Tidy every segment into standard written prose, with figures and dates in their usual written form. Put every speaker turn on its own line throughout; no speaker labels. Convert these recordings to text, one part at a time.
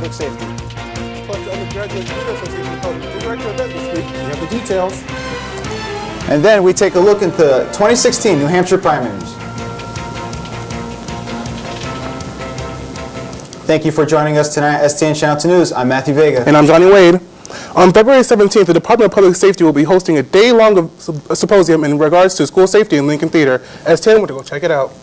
Public Safety. Plus, the Undergraduate Student Association held a director event this week. We have the details.
And then we take a look at the 2016 New Hampshire primaries. Thank you for joining us tonight at STN Channel 2 News. I'm Matthew Vega.
And I'm Johnny Wade. On February 17th, the Department of Public Safety will be hosting a day-long symposium in regards to school safety in Lincoln Theater. STN went to go check it out.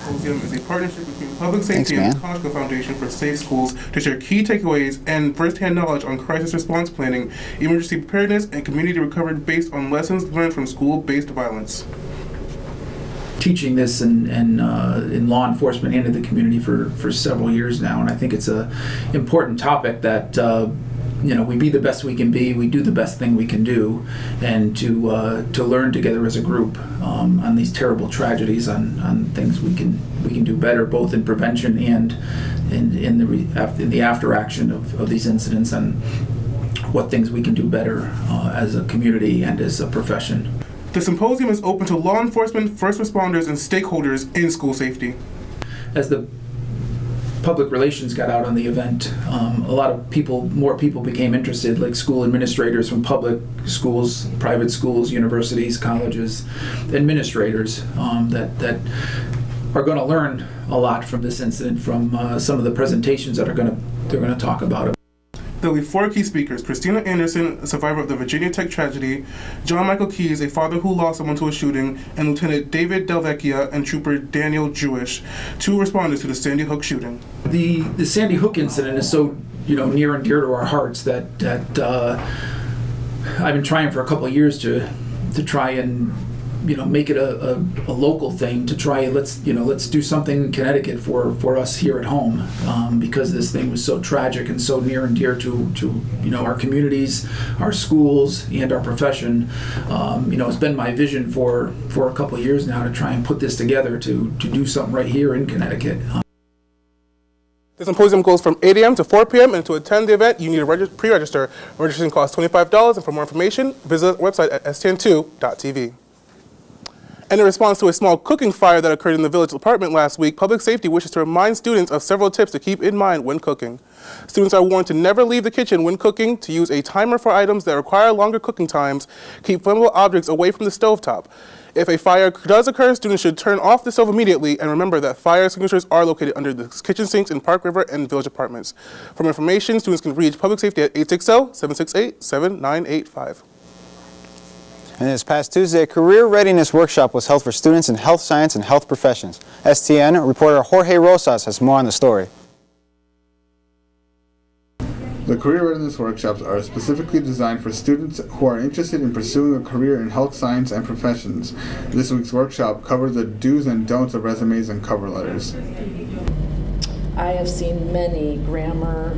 The symposium is a partnership between Public Safety and the Costco Foundation for Safe Schools to share key takeaways and first-hand knowledge on crisis response planning, emergency preparedness, and community recovery based on lessons learned from school-based violence.
Teaching this in law enforcement and in the community for several years now, and I think it's a important topic that we be the best we can be, we do the best thing we can do, and to learn together as a group on these terrible tragedies, on things we can do better, both in prevention and in the after action of these incidents, and what things we can do better as a community and as a profession.
The symposium is open to law enforcement, first responders, and stakeholders in school safety.
As the public relations got out on the event, more people became interested, like school administrators from public schools, private schools, universities, colleges, administrators that are going to learn a lot from this incident, from some of the presentations that they're going to talk about it.
There will be 4 key speakers: Christina Anderson, a survivor of the Virginia Tech tragedy; John Michael Keyes, a father who lost someone to a shooting; and Lieutenant David Delvecchia and Trooper Daniel Jewish, 2 responders to the Sandy Hook shooting.
The Sandy Hook incident is so near and dear to our hearts that I've been trying for a couple of years to try and make it a local thing, to try let's do something in Connecticut for us here at home, because this thing was so tragic and so near and dear to our communities, our schools, and our profession. It's been my vision for a couple of years now to try and put this together to do something right here in Connecticut.
The symposium goes from 8 a.m. to 4 p.m. and to attend the event you need to pre-register. Registration costs $25, and for more information visit our website at stn2.tv. And in response to a small cooking fire that occurred in the village department last week, Public Safety wishes to remind students of several tips to keep in mind when cooking. Students are warned to never leave the kitchen when cooking, to use a timer for items that require longer cooking times, keep flammable objects away from the stovetop. If a fire does occur, students should turn off the stove immediately, and remember that fire extinguishers are located under the kitchen sinks in Park River and village apartments. For more information, students can reach Public Safety at 860-768-7985.
And this past Tuesday, a career readiness workshop was held for students in health science and health professions. STN reporter Jorge Rosas has more on the story.
The career readiness workshops are specifically designed for students who are interested in pursuing a career in health science and professions. This week's workshop covered the do's and don'ts of resumes and cover letters.
I have seen many grammar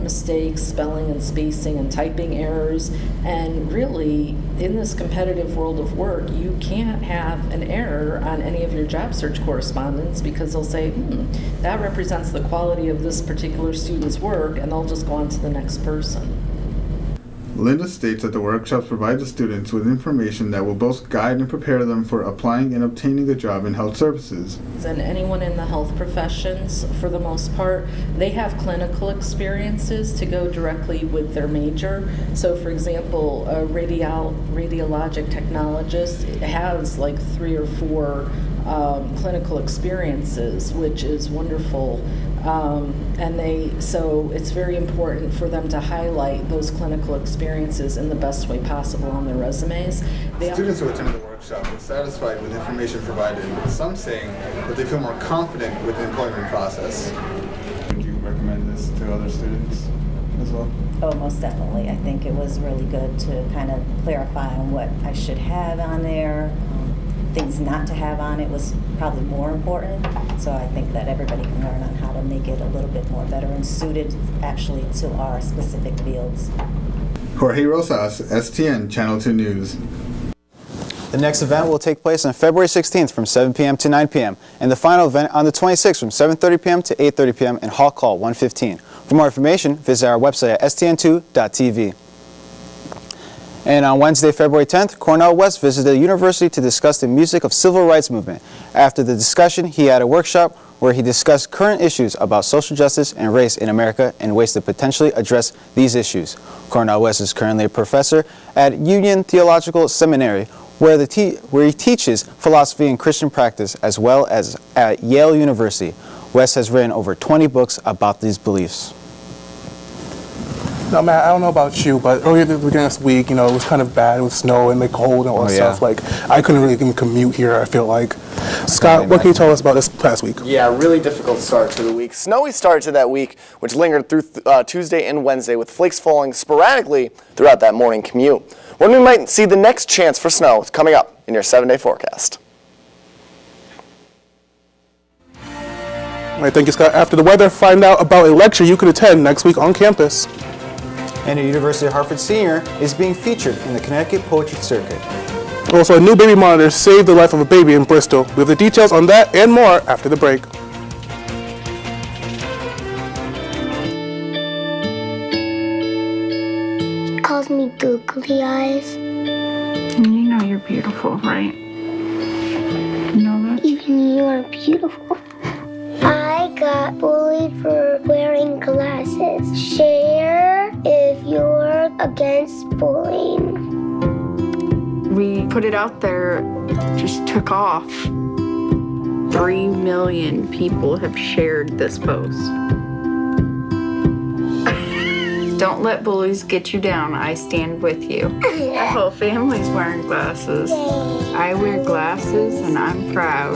mistakes, spelling and spacing and typing errors, and really in this competitive world of work you can't have an error on any of your job search correspondence, because they'll say, that represents the quality of this particular student's work, and they'll just go on to the next person.
Linda states that the workshops provide the students with information that will both guide and prepare them for applying and obtaining a job in health services.
And anyone in the health professions, for the most part, they have clinical experiences to go directly with their major. So for example, a radiologic technologist has like 3 or 4 clinical experiences, which is wonderful. So it's very important for them to highlight those clinical experiences in the best way possible on their resumes.
Students who attended the workshop were satisfied with information provided, some saying that they feel more confident with the employment process. Would you recommend this to other students as well?
Oh, most definitely. I think it was really good to kind of clarify on what I should have on there. Things not to have on it was probably more important. So I think that everybody can learn on how to make it a little bit more better and suited actually to our specific fields.
Jorge Rosas, STN Channel 2 News.
The next event will take place on February 16th from 7 p.m. to 9 p.m. and the final event on the 26th from 7:30 p.m. to 8:30 p.m. in Hall Call 115. For more information, visit our website at stn2.tv. And on Wednesday, February 10th, Cornel West visited the university to discuss the music of civil rights movement. After the discussion, he had a workshop where he discussed current issues about social justice and race in America and ways to potentially address these issues. Cornel West is currently a professor at Union Theological Seminary, where he teaches philosophy and Christian practice, as well as at Yale University. West has written over 20 books about these beliefs.
No, Matt, I don't know about you, but earlier this week, it was kind of bad with snow and cold and all that stuff. Like, I couldn't really even commute here, I feel like. Scott, what can you tell us about this past week?
Yeah, really difficult start to the week. Snowy start to that week, which lingered through Tuesday and Wednesday, with flakes falling sporadically throughout that morning commute. When we might see the next chance for snow is coming up in your 7-day forecast.
All right, thank you, Scott. After the weather, find out about a lecture you could attend next week on campus.
And a University of Hartford senior is being featured in the Connecticut Poetry Circuit.
Also, a new baby monitor saved the life of a baby in Bristol. We have the details on that and more after the break.
He calls me googly eyes.
You know you're beautiful, right? You know that?
Even you are beautiful. I got bullied for wearing glasses. Share if you're against bullying.
We put it out there, just took off. 3 million people have shared this post. Don't let bullies get you down. I stand with you. Our whole family's wearing glasses. I wear glasses and I'm proud.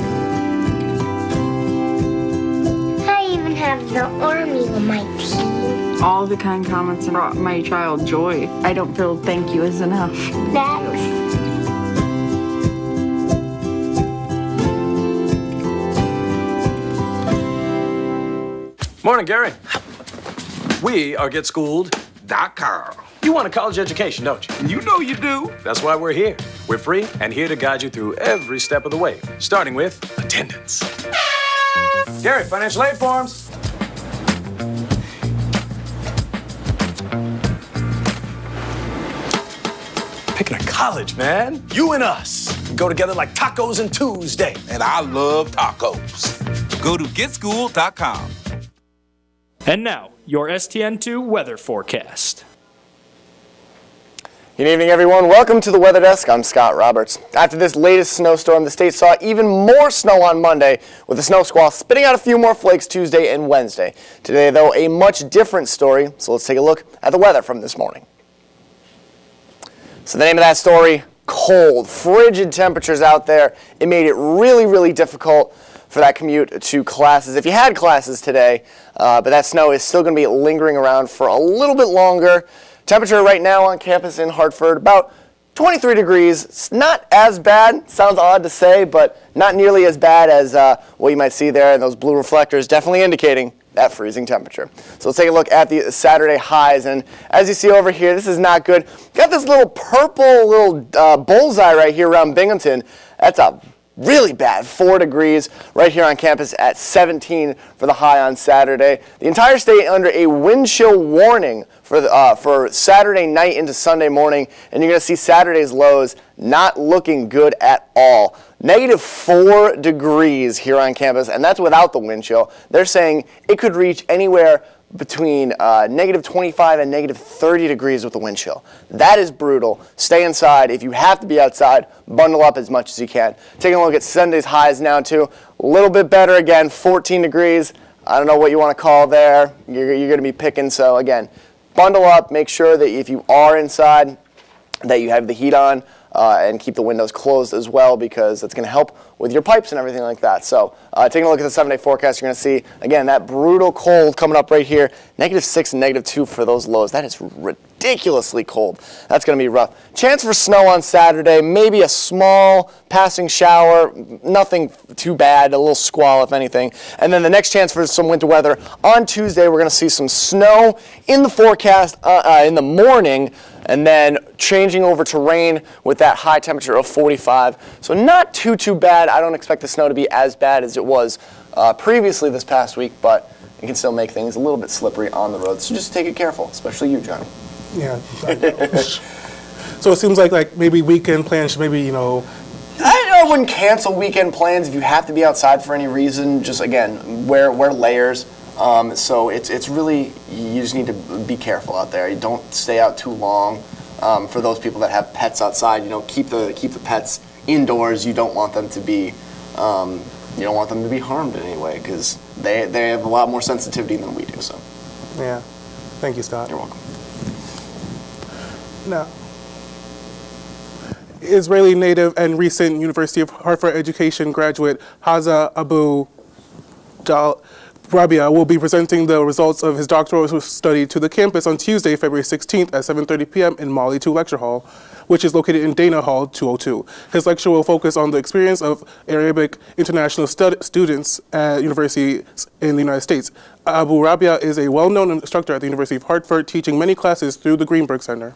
I even have the army on my team.
All the kind comments brought my child joy. I don't feel thank you is enough.
Next.
Morning, Gary. We are GetSchooled.com. You want a college education, don't you? You know you do. That's why we're here. We're free and here to guide you through every step of the way, starting with attendance. Gary, financial aid forms. Picking a college, man. You and us. We go together like tacos and Tuesday.
And I love tacos. Go to GetSchooled.com.
And now, your STN2 weather forecast.
Good evening, everyone. Welcome to the Weather Desk. I'm Scott Roberts. After this latest snowstorm, the state saw even more snow on Monday, with the snow squall spitting out a few more flakes Tuesday and Wednesday. Today, though, a much different story. So let's take a look at the weather from this morning. So the name of that story, cold, frigid temperatures out there. It made it really, really difficult for that commute to classes. If you had classes today, but that snow is still going to be lingering around for a little bit longer. Temperature right now on campus in Hartford, about 23 degrees. It's not as bad. Sounds odd to say, but not nearly as bad as what you might see there. And those blue reflectors definitely indicating that freezing temperature. So let's take a look at the Saturday highs. And as you see over here, this is not good. Got this little purple bullseye right here around Binghamton. That's a really bad, 4 degrees right here on campus at 17 for the high on Saturday. The entire state under a wind chill warning for Saturday night into Sunday morning, and you're going to see Saturday's lows not looking good at all. -4 degrees here on campus, and that's without the wind chill. They're saying it could reach anywhere between -25 and -30 degrees with the wind chill. That is brutal. Stay inside. If you have to be outside, bundle up as much as you can. Taking a look at Sunday's highs now too. A little bit better again, 14 degrees. I don't know what you want to call there. You're going to be picking. So again, bundle up. Make sure that if you are inside, that you have the heat on. And keep the windows closed as well, because that's going to help with your pipes and everything like that. So taking a look at the 7-day forecast, you're going to see, again, that brutal cold coming up right here. -6 and -2 for those lows. That is ridiculously cold. That's going to be rough. Chance for snow on Saturday, maybe a small passing shower, nothing too bad, a little squall if anything. And then the next chance for some winter weather on Tuesday, we're going to see some snow in the forecast in the morning, and then changing over to rain with that high temperature of 45. So not too bad. I don't expect the snow to be as bad as it was previously this past week, but it can still make things a little bit slippery on the road. So just take it careful, especially you, Johnny.
Yeah. So it seems like maybe weekend plans should maybe,
I know wouldn't cancel weekend plans if you have to be outside for any reason. Just again, wear layers. So it's really, you just need to be careful out there. You don't stay out too long. For those people that have pets outside, keep the pets indoors. You don't want them to be harmed in any way because they have a lot more sensitivity than we do. So.
Yeah. Thank you, Scott.
You're welcome.
Now, Israeli native and recent University of Hartford education graduate Haza Abu Rabia will be presenting the results of his doctoral study to the campus on Tuesday, February 16th at 7:30 p.m. in Mali 2 Lecture Hall, which is located in Dana Hall 202. His lecture will focus on the experience of Arabic international students at universities in the United States. Abu Rabia is a well-known instructor at the University of Hartford, teaching many classes through the Greenberg Center.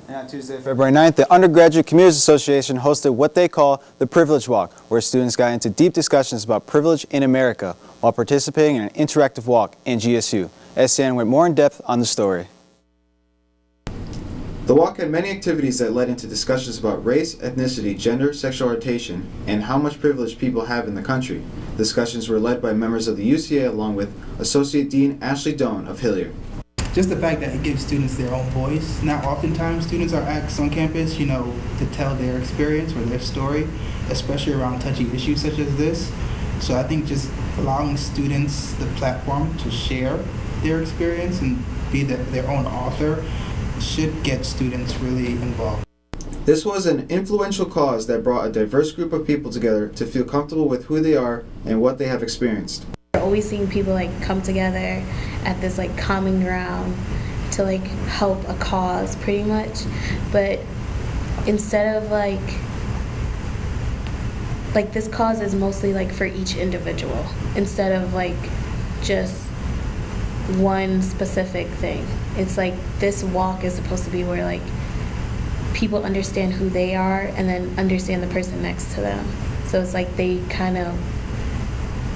And on Tuesday, February 9th, the Undergraduate Commuters Association hosted what they call the Privilege Walk, where students got into deep discussions about privilege in America while participating in an interactive walk in GSU. STN went more in depth on the story. The walk had many activities that led into discussions about race, ethnicity, gender, sexual orientation, and how much privilege people have in the country. Discussions were led by members of the UCA along with Associate Dean Ashley Doan of Hilliard.
Just the fact that it gives students their own voice. Now, oftentimes students are asked on campus, to tell their experience or their story, especially around touchy issues such as this. So I think just allowing students the platform to share their experience and be their own author should get students really involved.
This was an influential cause that brought a diverse group of people together to feel comfortable with who they are and what they have experienced.
Always seeing people come together at this common ground to help a cause pretty much, but instead of this cause is mostly for each individual instead of just one specific thing. It's this walk is supposed to be where people understand who they are and then understand the person next to them. So it's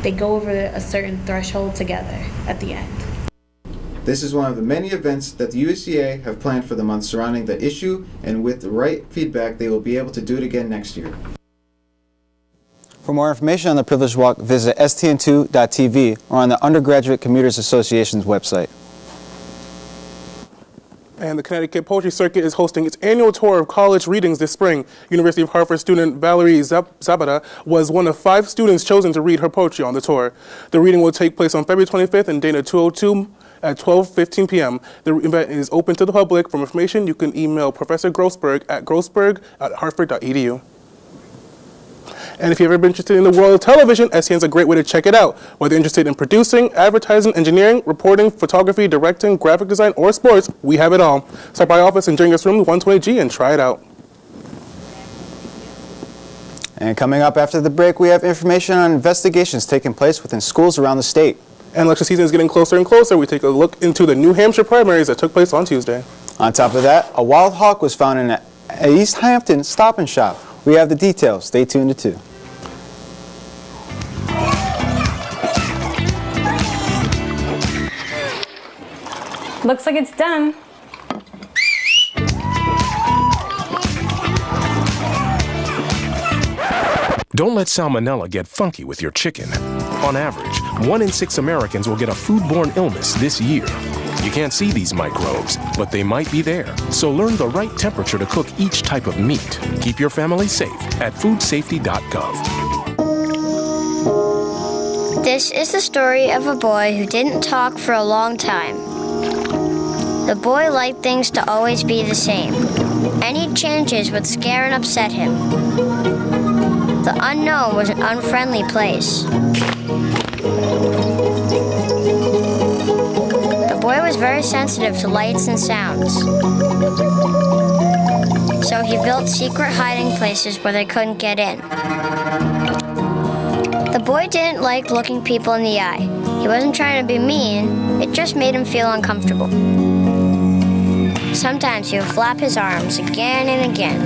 they go over a certain threshold together at the end.
This is one of the many events that the UCA have planned for the month surrounding the issue, and with the right feedback, they will be able to do it again next year. For more information on the Privilege Walk, visit stn2.tv or on the Undergraduate Commuters Association's website.
And the Connecticut Poetry Circuit is hosting its annual tour of college readings this spring. University of Hartford student Valerie Zabata was one of 5 students chosen to read her poetry on the tour. The reading will take place on February 25th in Dana 202 at 12:15 p.m. The event is open to the public. For information, you can email Professor Grossberg at grossberg@hartford.edu. And if you've ever been interested in the world of television, STN is a great way to check it out. Whether you're interested in producing, advertising, engineering, reporting, photography, directing, graphic design, or sports, we have it all. Stop by our office in Jingles Room 120G and try it out.
And coming up after the break, we have information on investigations taking place within schools around the state.
And election season is getting closer and closer. We take a look into the New Hampshire primaries that took place on Tuesday.
On top of that, a wild hawk was found in an East Hampton Stop and Shop. We have the details. Stay tuned to 2.
Looks like it's done.
Don't let salmonella get funky with your chicken. On average, 1 in 6 Americans will get a foodborne illness this year. You can't see these microbes, but they might be there. So learn the right temperature to cook each type of meat. Keep your family safe at foodsafety.gov.
This is the story of a boy who didn't talk for a long time. The boy liked things to always be the same. Any changes would scare and upset him. The unknown was an unfriendly place. The boy was very sensitive to lights and sounds. So he built secret hiding places where they couldn't get in. The boy didn't like looking people in the eye. He wasn't trying to be mean, it just made him feel uncomfortable. Sometimes he would flap his arms again and again.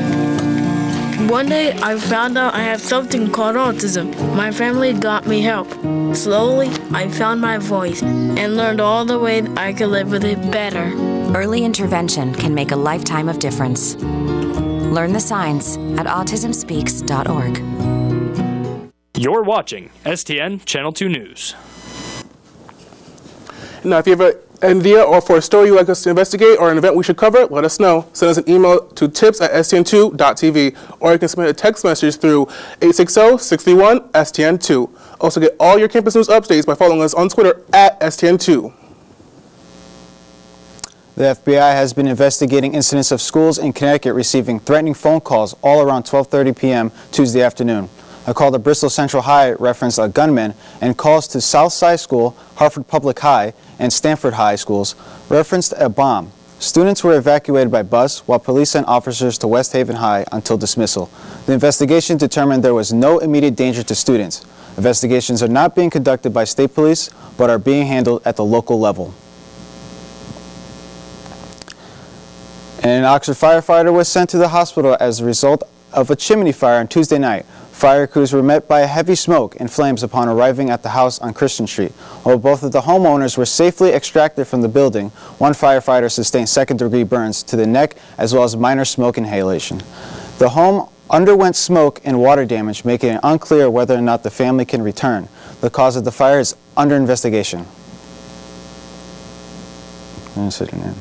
One day, I found out I had something called autism. My family got me help. Slowly, I found my voice and learned all the ways I could live with it better.
Early intervention can make a lifetime of difference. Learn the signs at autismspeaks.org.
You're watching STN Channel 2 News.
Now, if you have an idea or for a story you'd like us to investigate or an event we should cover, let us know. Send us an email to tips@stn2.tv, or you can submit a text message through 860-631-STN2. Also get all your campus news updates by following us on Twitter @STN2.
The FBI has been investigating incidents of schools in Connecticut receiving threatening phone calls all around 12:30 p.m. Tuesday afternoon. A call to Bristol Central High referenced a gunman, and calls to Southside School, Hartford Public High, and Stanford High schools referenced a bomb. Students were evacuated by bus, while police sent officers to West Haven High until dismissal. The investigation determined there was no immediate danger to students. Investigations are not being conducted by state police, but are being handled at the local level. An Oxford firefighter was sent to the hospital as a result of a chimney fire on Tuesday night. Fire crews were met by heavy smoke and flames upon arriving at the house on Christian Street. While both of the homeowners were safely extracted from the building, one firefighter sustained second-degree burns to the neck as well as minor smoke inhalation. The home underwent smoke and water damage, making it unclear whether or not the family can return. The cause of the fire is under investigation.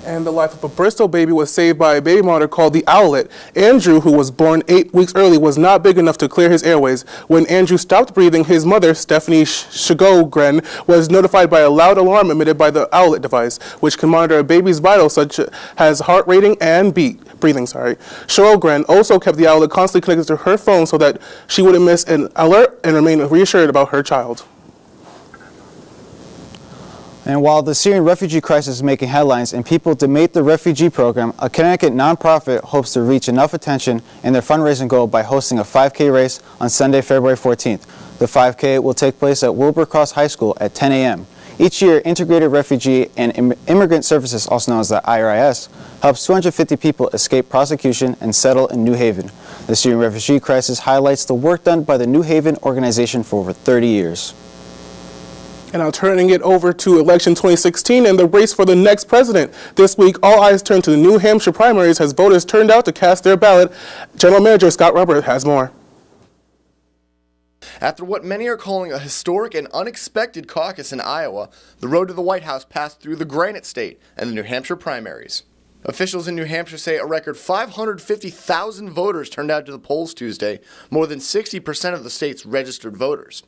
And the life of a Bristol baby was saved by a baby monitor called the Owlet. Andrew, who was born 8 weeks early, was not big enough to clear his airways. When Andrew stopped breathing, his mother, Stephanie Shagogren, was notified by a loud alarm emitted by the Owlet device, which can monitor a baby's vitals such as heart rating and breathing. Shagogren also kept the Owlet constantly connected to her phone so that she wouldn't miss an alert and remain reassured about her child.
And while the Syrian refugee crisis is making headlines and people debate the refugee program, a Connecticut nonprofit hopes to reach enough attention in their fundraising goal by hosting a 5K race on Sunday, February 14th. The 5K will take place at Wilbur Cross High School at 10 a.m. Each year, Integrated Refugee and Immigrant Services, also known as the IRS, helps 250 people escape prosecution and settle in New Haven. The Syrian refugee crisis highlights the work done by the New Haven organization for over 30 years.
And now turning it over to election 2016 and the race for the next president. This week, all eyes turn to the New Hampshire primaries as voters turned out to cast their ballot. General Manager Scott Robert has more.
After what many are calling a historic and unexpected caucus in Iowa, the road to the White House passed through the Granite State and the New Hampshire primaries. Officials in New Hampshire say a record 550,000 voters turned out to the polls Tuesday, more than 60% of the state's registered voters.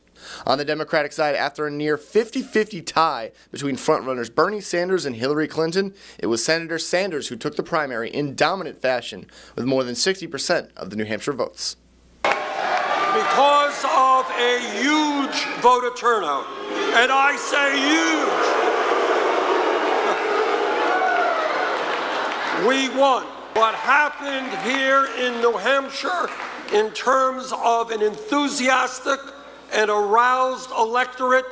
On the Democratic side, after a near 50-50 tie between frontrunners Bernie Sanders and Hillary Clinton, it was Senator Sanders who took the primary in dominant fashion with more than 60% of the New Hampshire votes.
Because of a huge voter turnout, and I say huge, we won. What happened here in New Hampshire in terms of an enthusiastic and aroused electorate,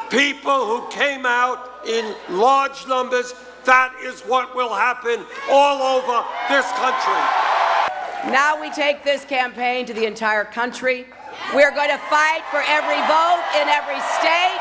people who came out in large numbers, that is what will happen all over this country.
Now we take this campaign to the entire country. We're going to fight for every vote in every state.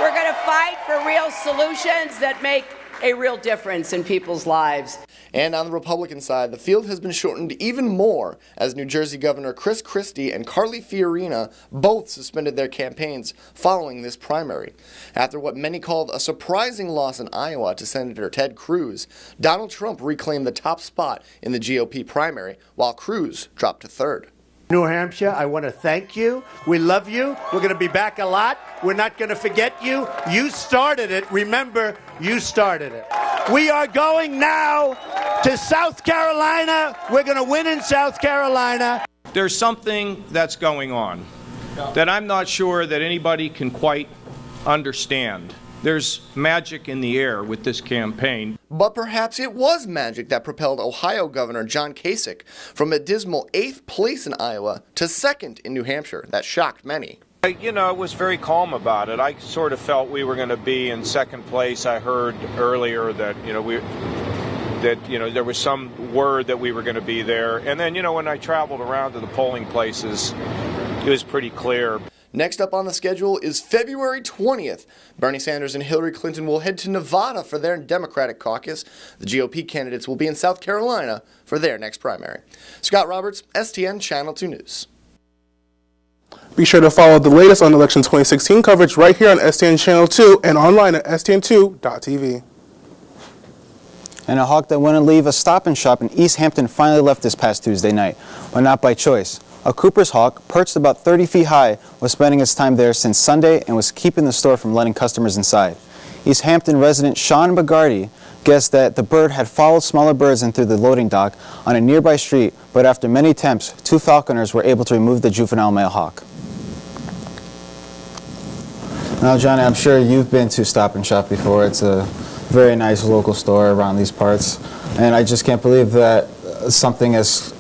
We're going to fight for real solutions that make a real difference in people's lives.
And on the Republican side, the field has been shortened even more as New Jersey Governor Chris Christie and Carly Fiorina both suspended their campaigns following this primary. After what many called a surprising loss in Iowa to Senator Ted Cruz, Donald Trump reclaimed the top spot in the GOP primary, while Cruz dropped to third.
New Hampshire, I want to thank you. We love you. We're going to be back a lot. We're not going to forget you. You started it. Remember, you started it. We are going now to South Carolina. We're going to win in South Carolina.
There's something that's going on that I'm not sure that anybody can quite understand. There's magic in the air with this campaign.
But perhaps it was magic that propelled Ohio Governor John Kasich from a dismal 8th place in Iowa to 2nd in New Hampshire. That shocked many.
You know, I was very calm about it. I sort of felt we were going to be in 2nd place. I heard earlier that, there was some word that we were going to be there. And then, when I traveled around to the polling places, it was pretty clear.
Next up on the schedule is February 20th. Bernie Sanders and Hillary Clinton will head to Nevada for their Democratic caucus. The GOP candidates will be in South Carolina for their next primary. Scott Roberts, STN Channel 2 News.
Be sure to follow the latest on election 2016 coverage right here on STN Channel 2 and online at stn2.tv.
And a hawk that wouldn't leave a Stop and Shop in East Hampton finally left this past Tuesday night, but not by choice. A Cooper's hawk, perched about 30 feet high, was spending its time there since Sunday and was keeping the store from letting customers inside. East Hampton resident Sean McGarty guessed that the bird had followed smaller birds in through the loading dock on a nearby street, but after many attempts, 2 falconers were able to remove the juvenile male hawk. Now, Johnny, I'm sure you've been to Stop and Shop before. It's a very nice local store around these parts, and I just can't believe that something as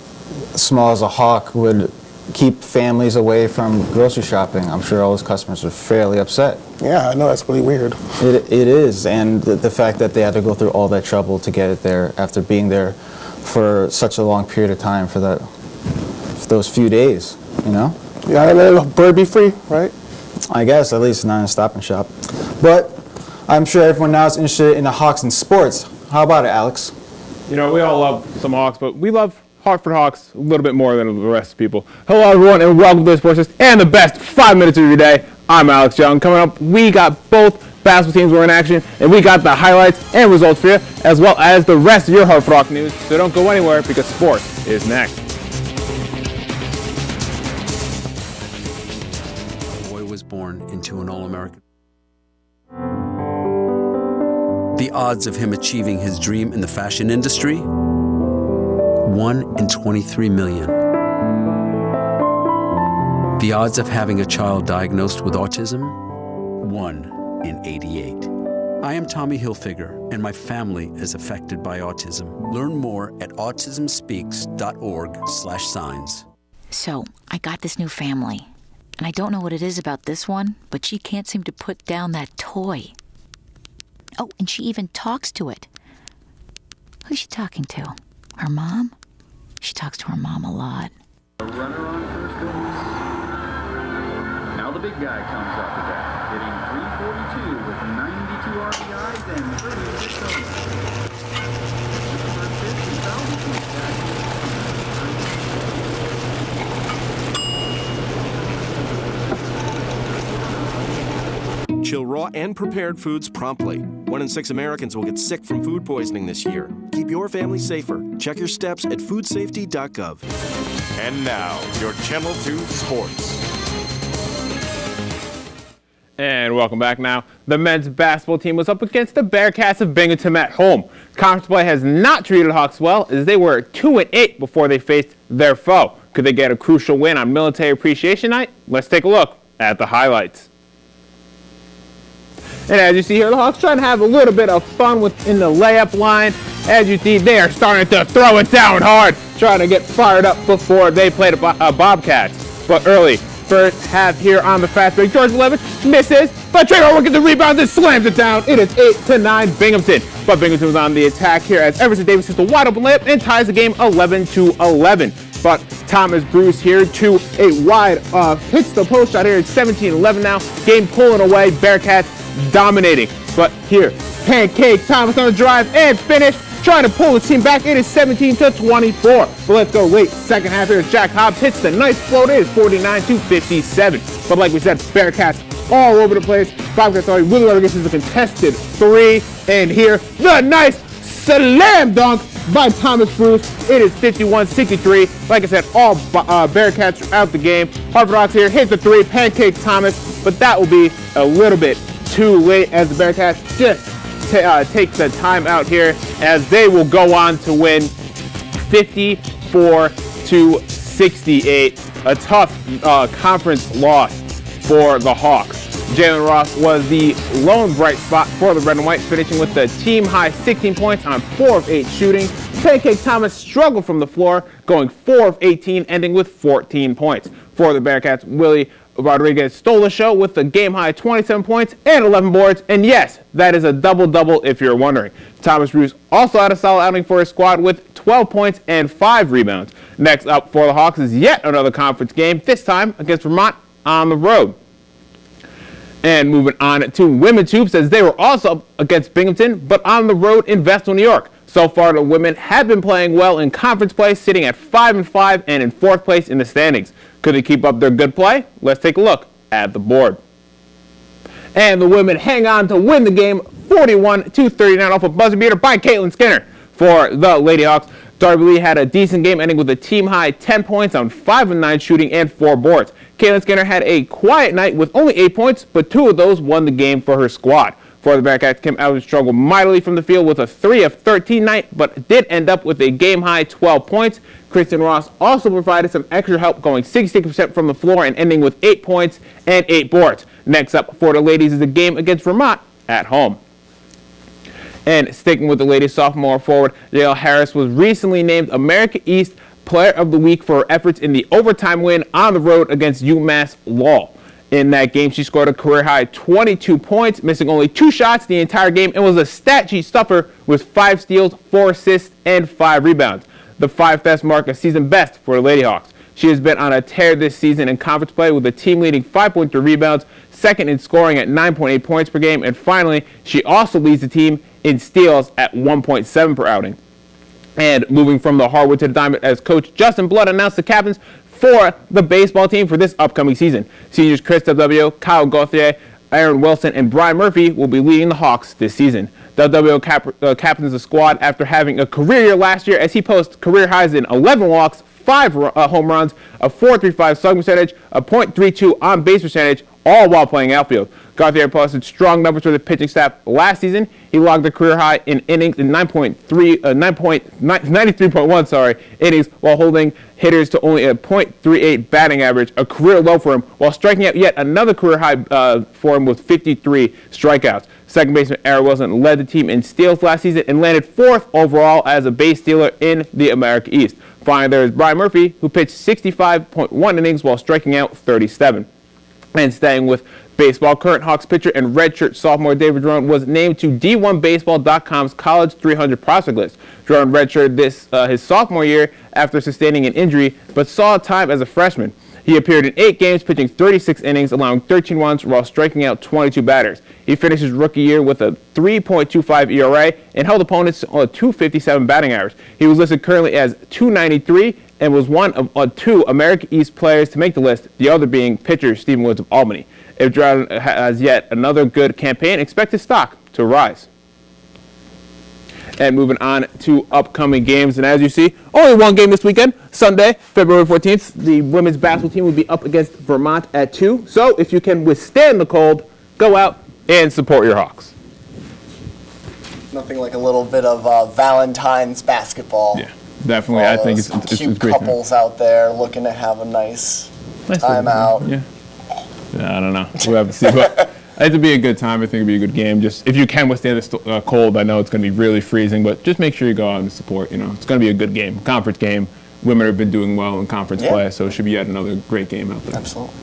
small as a hawk would keep families away from grocery shopping. I'm sure all those customers are fairly upset.
Yeah, I know, that's really weird.
It is, and the fact that they had to go through all that trouble to get it there after being there for such a long period of time for those few days, you know?
Yeah, I let a bird be free, right?
I guess, at least not in Stop and Shop. But I'm sure everyone now is interested in the Hawks and sports. How about it, Alex?
You know, we all love some Hawks, but we love Hartford Hawks a little bit more than the rest of people. Hello, everyone, and welcome to the Sports List and the best 5 minutes of your day. I'm Alex Young. Coming up, we got both basketball teams were in action, and we got the highlights and results for you, as well as the rest of your Hartford Hawk news. So don't go anywhere because sports is next.
A boy was born into an All-American. The odds of him achieving his dream in the fashion industry? 1 in 23 million. The odds of having a child diagnosed with autism? 1 in 88. I am Tommy Hilfiger, and my family is affected by autism. Learn more at autismspeaks.org/signs.
So, I got this new family, and I don't know what it is about this one, but she can't seem to put down that toy. Oh, and she even talks to it. Who's she talking to? Her mom? She talks to her mom a lot.
Runner on first base. Now the big guy comes up to bat, hitting .342 with 92 RBIs and 36 homers.
Chill raw and prepared foods promptly. 1 in 6 Americans will get sick from food poisoning this year. Keep your family safer. Check your steps at foodsafety.gov.
And now, your Channel 2 Sports.
And welcome back now. The men's basketball team was up against the Bearcats of Binghamton at home. Conference play has not treated Hawks well, as they were 2-8 before they faced their foe. Could they get a crucial win on Military Appreciation Night? Let's take a look at the highlights. And as you see here, the Hawks trying to have a little bit of fun within the layup line. As you see, they are starting to throw it down hard, trying to get fired up before they play the Bobcats. But early, first half here on the fast break, George Levin misses, but Trey Harwood gets the rebound and slams it down. It is 8-9 Binghamton. But Binghamton was on the attack here as Everson Davis hits the wide open layup and ties the game 11-11. But Thomas Bruce here to a wide hits the post shot here. It's 17-11 now. Game pulling away. Bearcats dominating. But here, Pancake Thomas on the drive and finish, trying to pull his team back. It is 17-24. But let's go late second half here. Jack Hobbs hits the nice float. It is 49-57. But like we said, Bearcats all over the place. Bobcats are really going to get this contested 3. And here, the nice slam dunk by Thomas Bruce. It is 51-63. Like I said, all Bearcats out the game. Hartford Hawks here hits the 3. Pancake Thomas. But that will be a little bit too late as the Bearcats just take the time out here, as they will go on to win 54-68. A tough conference loss for the Hawks. Jalen Ross was the lone bright spot for the red and white, finishing with the team-high 16 points on 4 of 8 shooting. Pancake Thomas struggled from the floor, going 4 of 18, ending with 14 points. For the Bearcats, Willie Rodriguez stole the show with the game-high 27 points and 11 boards. And yes, that is a double-double if you're wondering. Thomas Bruce also had a solid outing for his squad with 12 points and 5 rebounds. Next up for the Hawks is yet another conference game, this time against Vermont on the road. And moving on to women's hoops, as they were also up against Binghamton, but on the road in Vestal, New York. So far, the women have been playing well in conference play, sitting at 5-5 and in 4th place in the standings. Could they keep up their good play? Let's take a look at the board. And the women hang on to win the game 41-39 off a buzzer beater by Caitlin Skinner. For the Lady Hawks, Darby Lee had a decent game, ending with a team-high 10 points on 5 of 9 shooting and 4 boards. Caitlin Skinner had a quiet night with only 8 points, but 2 of those won the game for her squad. For the Bearcats, Kim Allen struggled mightily from the field with a 3 of 13 night, but did end up with a game-high 12 points. Kristen Ross also provided some extra help, going 66% from the floor and ending with 8 points and 8 boards. Next up for the ladies is a game against Vermont at home. And sticking with the ladies, sophomore forward Dale Harris was recently named America East Player of the Week for her efforts in the overtime win on the road against UMass Lowell. In that game, she scored a career-high 22 points, missing only 2 shots the entire game, and was a stat sheet stuffer with 5 steals, 4 assists, and 5 rebounds. The 5 thefts mark a season best for the Lady Hawks. She has been on a tear this season in conference play with a team-leading 5.3 rebounds, second in scoring at 9.8 points per game, and finally, she also leads the team in steals at 1.7 per outing. And moving from the hardwood to the diamond, as Coach Justin Blood announced the captains for the baseball team for this upcoming season. Seniors Chris W., Kyle Gauthier, Aaron Wilson, and Brian Murphy will be leading the Hawks this season. W. captains the squad after having a career year last year, as he posts career highs in 11 walks, 5 home runs, a .435 slugging percentage, a .32 on base percentage, all while playing outfield. Gauthier posted strong numbers for the pitching staff last season. He logged a career high in innings in 93.1 innings, while holding hitters to only a .38 batting average, a career low for him, while striking out yet another career high for him with 53 strikeouts. Second baseman Aaron Wilson led the team in steals last season and landed 4th overall as a base stealer in the America East. Finally, there is Brian Murphy, who pitched 65.1 innings while striking out 37. And staying with baseball, current Hawks pitcher and redshirt sophomore David Jerome was named to D1Baseball.com's College 300 prospect list. Jerome redshirted his sophomore year after sustaining an injury, but saw time as a freshman. He appeared in 8 games, pitching 36 innings, allowing 13 runs while striking out 22 batters. He finished his rookie year with a 3.25 ERA and held opponents on a .257 batting average. He was listed currently as 293 and was one of 2 America East players to make the list, the other being pitcher Stephen Woods of Albany. If Jerome has yet another good campaign, expect his stock to rise. And moving on to upcoming games, and as you see, only one game this weekend. Sunday, February 14th, the women's basketball team will be up against Vermont at 2. So if you can withstand the cold, go out and support your Hawks.
Nothing like a little bit of Valentine's basketball.
Yeah, definitely. I think it's
cute
great
couples out there looking to have a nice time out.
Yeah, I don't know. We'll have to see. It'll be a good time. I think it'll be a good game. Just if you can withstand the cold, I know it's going to be really freezing, but just make sure you go out and support. You know, it's going to be a good game, conference game. Women have been doing well in conference play, so it should be yet another great game out there.
Absolutely.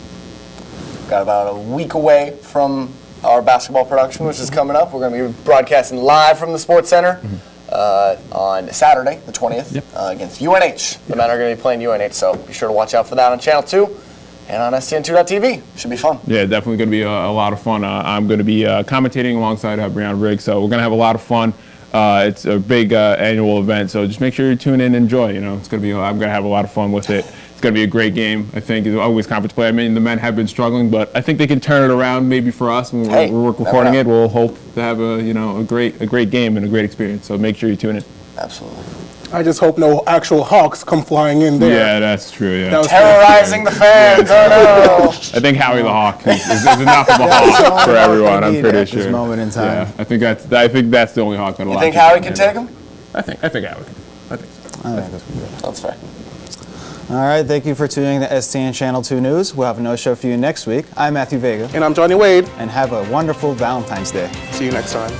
Got about a week away from our basketball production, which is coming up. We're going to be broadcasting live from the Sports Center on Saturday, the 20th, against UNH. The men are going to be playing UNH, so be sure to watch out for that on Channel 2. And on STN2.tv. Should be fun.
Yeah, definitely going to be a lot of fun. I'm going to be commentating alongside Brianna Riggs, so we're going to have a lot of fun. It's a big annual event, so just make sure you tune in and enjoy. You know, it's going to be. I'm going to have a lot of fun with it. It's going to be a great game. I think it's always conference play. I mean, the men have been struggling, but I think they can turn it around. Maybe for us, when we're recording it, we'll hope to have a great game and a great experience. So make sure you tune in.
Absolutely.
I just hope no actual Hawks come flying in there.
Yeah, that's true. Yeah,
terrorizing the fans. Oh no!
I think Howie the Hawk is enough of a Hawk for everyone. I'm pretty sure.
This moment in time.
Yeah, I think that's the only Hawk that
You think Howie can take him?
I think Howie can. I think so.
That's fair.
All right, thank you for tuning in to STN Channel 2 News. We'll have another show for you next week. I'm Matthew Vega.
And I'm Johnny Wade.
And have a wonderful Valentine's Day.
See you next time.